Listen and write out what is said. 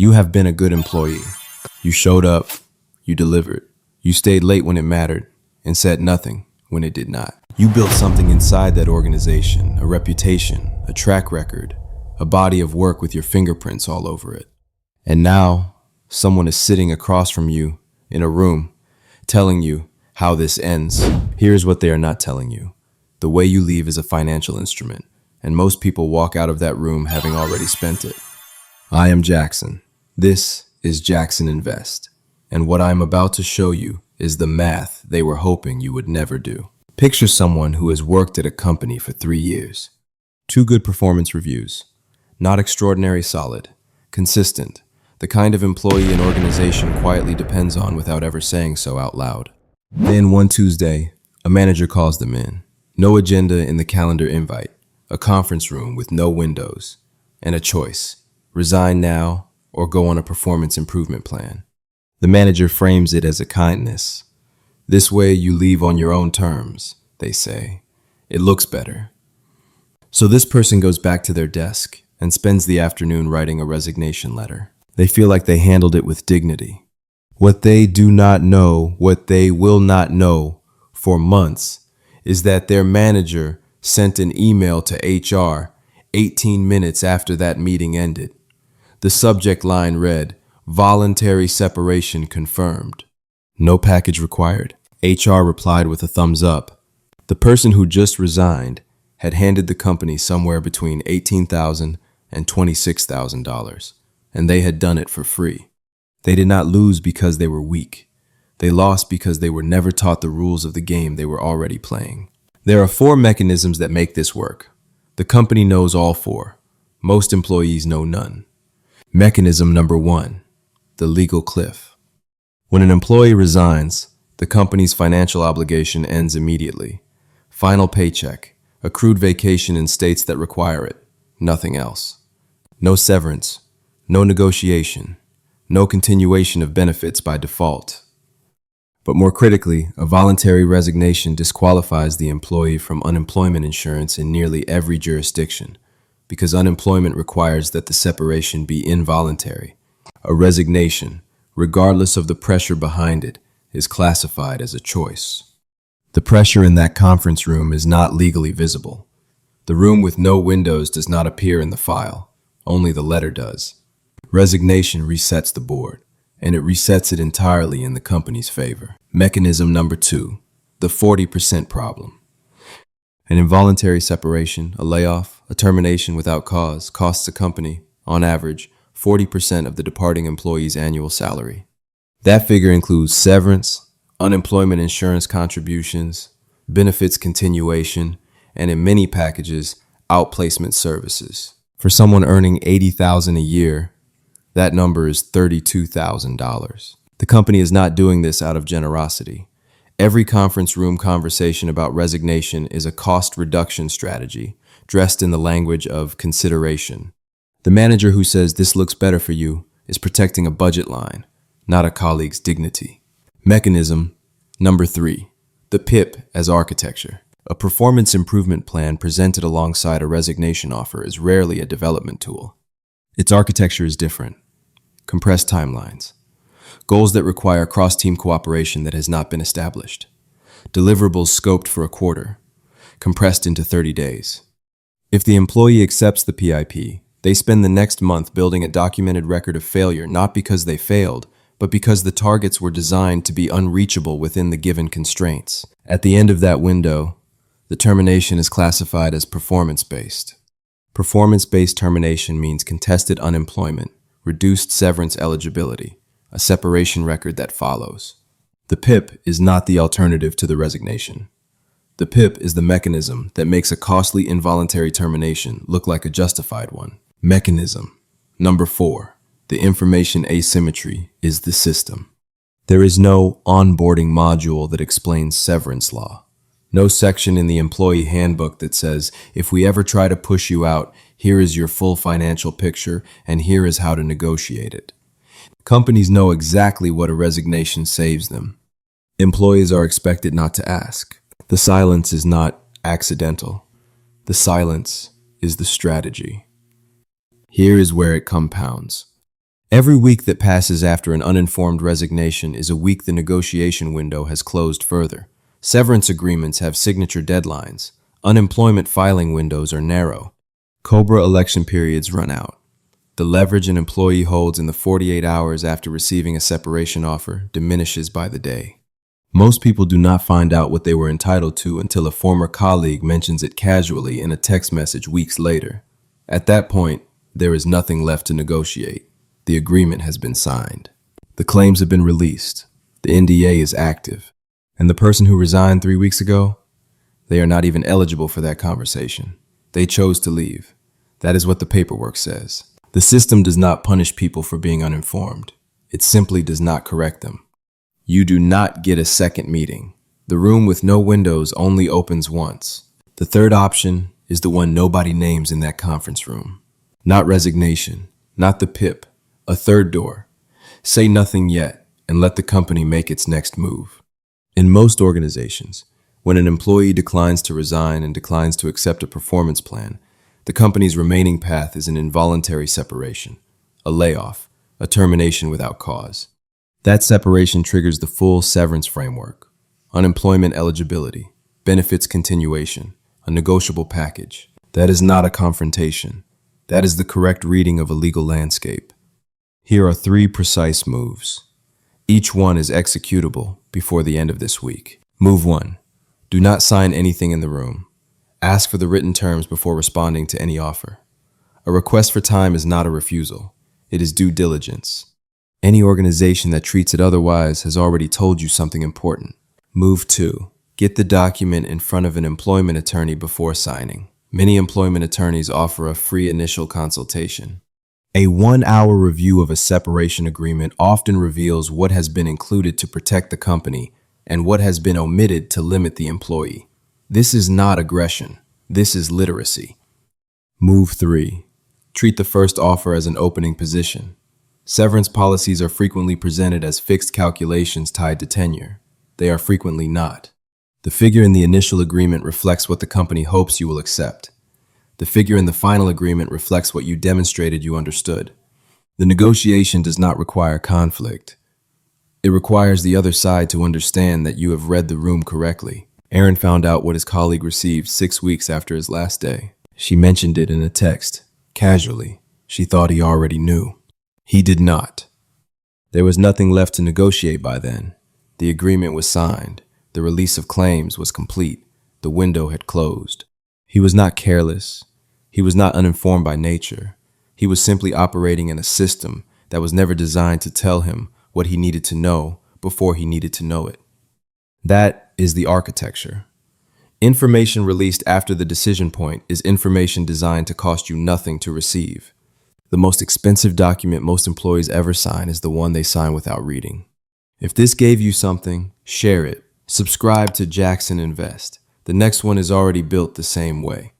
You have been a good employee. You showed up, you delivered, you stayed late when it mattered, and said nothing when it did not. You built something inside that organization, a reputation, a track record, a body of work with your fingerprints all over it. And now, someone is sitting across from you in a room, telling you how this ends. Here's what they are not telling you. The way you leave is a financial instrument, and most people walk out of that room having already spent it. I am Jackson. This is Jackson Invest, and what I'm about to show you is the math they were hoping you would never do. Picture someone who has worked at a company for 3 years. 2 good performance reviews. Not extraordinary solid. Consistent. The kind of employee an organization quietly depends on without ever saying so out loud. Then one Tuesday, a manager calls them in. No agenda in the calendar invite. A conference room with no windows. And a choice. Resign now or go on a performance improvement plan. The manager frames it as a kindness. This way you leave on your own terms, they say. It looks better. So this person goes back to their desk and spends the afternoon writing a resignation letter. They feel like they handled it with dignity. What they do not know, what they will not know for months, is that their manager sent an email to HR 18 minutes after that meeting ended. The subject line read, "Voluntary separation confirmed. No package required." HR replied with a thumbs up. The person who just resigned had handed the company somewhere between $18,000 and $26,000, and they had done it for free. They did not lose because they were weak. They lost because they were never taught the rules of the game they were already playing. There are 4 mechanisms that make this work. The company knows all 4. Most employees know none. Mechanism number 1, the legal cliff. When an employee resigns, the company's financial obligation ends immediately. Final paycheck, accrued vacation in states that require it, nothing else. No severance, no negotiation, no continuation of benefits by default. But more critically, a voluntary resignation disqualifies the employee from unemployment insurance in nearly every jurisdiction, because unemployment requires that the separation be involuntary. A resignation, regardless of the pressure behind it, is classified as a choice. The pressure in that conference room is not legally visible. The room with no windows does not appear in the file, only the letter does. Resignation resets the board, and it resets it entirely in the company's favor. Mechanism number 2, the 40% problem. An involuntary separation, a layoff, a termination without cause costs a company, on average, 40% of the departing employee's annual salary. That figure includes severance, unemployment insurance contributions, benefits continuation, and in many packages, outplacement services. For someone earning $80,000 a year, that number is $32,000. The company is not doing this out of generosity. Every conference room conversation about resignation is a cost reduction strategy, dressed in the language of consideration. The manager who says this looks better for you is protecting a budget line, not a colleague's dignity. Mechanism number 3, the PIP as architecture. A performance improvement plan presented alongside a resignation offer is rarely a development tool. Its architecture is different. Compressed timelines. Goals that require cross-team cooperation that has not been established. Deliverables scoped for a quarter, compressed into 30 days. If the employee accepts the PIP, they spend the next month building a documented record of failure not because they failed, but because the targets were designed to be unreachable within the given constraints. At the end of that window, the termination is classified as performance-based. Performance-based termination means contested unemployment, reduced severance eligibility, a separation record that follows. The PIP is not the alternative to the resignation. The PIP is the mechanism that makes a costly involuntary termination look like a justified one. Mechanism number 4, the information asymmetry is the system. There is no onboarding module that explains severance law. No section in the employee handbook that says, if we ever try to push you out, here is your full financial picture and here is how to negotiate it. Companies know exactly what a resignation saves them. Employees are expected not to ask. The silence is not accidental. The silence is the strategy. Here is where it compounds. Every week that passes after an uninformed resignation is a week the negotiation window has closed further. Severance agreements have signature deadlines. Unemployment filing windows are narrow. COBRA election periods run out. The leverage an employee holds in the 48 hours after receiving a separation offer diminishes by the day. Most people do not find out what they were entitled to until a former colleague mentions it casually in a text message weeks later. At that point, there is nothing left to negotiate. The agreement has been signed. The claims have been released. The NDA is active. And the person who resigned 3 weeks ago? They are not even eligible for that conversation. They chose to leave. That is what the paperwork says. The system does not punish people for being uninformed. It simply does not correct them. You do not get a second meeting. The room with no windows only opens once. The third option is the one nobody names in that conference room. Not resignation, not the PIP, a third door. Say nothing yet and let the company make its next move. In most organizations, when an employee declines to resign and declines to accept a performance plan, the company's remaining path is an involuntary separation, a layoff, a termination without cause. That separation triggers the full severance framework: unemployment eligibility, benefits continuation, a negotiable package. That is not a confrontation. That is the correct reading of a legal landscape. Here are 3 precise moves. Each one is executable before the end of this week. Move 1. Do not sign anything in the room. Ask for the written terms before responding to any offer. A request for time is not a refusal. It is due diligence. Any organization that treats it otherwise has already told you something important. Move 2. Get the document in front of an employment attorney before signing. Many employment attorneys offer a free initial consultation. A 1-hour review of a separation agreement often reveals what has been included to protect the company and what has been omitted to limit the employee. This is not aggression. This is literacy. Move 3. Treat the first offer as an opening position. Severance policies are frequently presented as fixed calculations tied to tenure. They are frequently not. The figure in the initial agreement reflects what the company hopes you will accept. The figure in the final agreement reflects what you demonstrated you understood. The negotiation does not require conflict. It requires the other side to understand that you have read the room correctly. Aaron found out what his colleague received 6 weeks after his last day. She mentioned it in a text, casually. She thought he already knew. He did not. There was nothing left to negotiate by then. The agreement was signed. The release of claims was complete. The window had closed. He was not careless. He was not uninformed by nature. He was simply operating in a system that was never designed to tell him what he needed to know before he needed to know it. That is the architecture. Information released after the decision point is information designed to cost you nothing to receive. The most expensive document most employees ever sign is the one they sign without reading. If this gave you something, share it. Subscribe to Jackson Invest. The next one is already built the same way.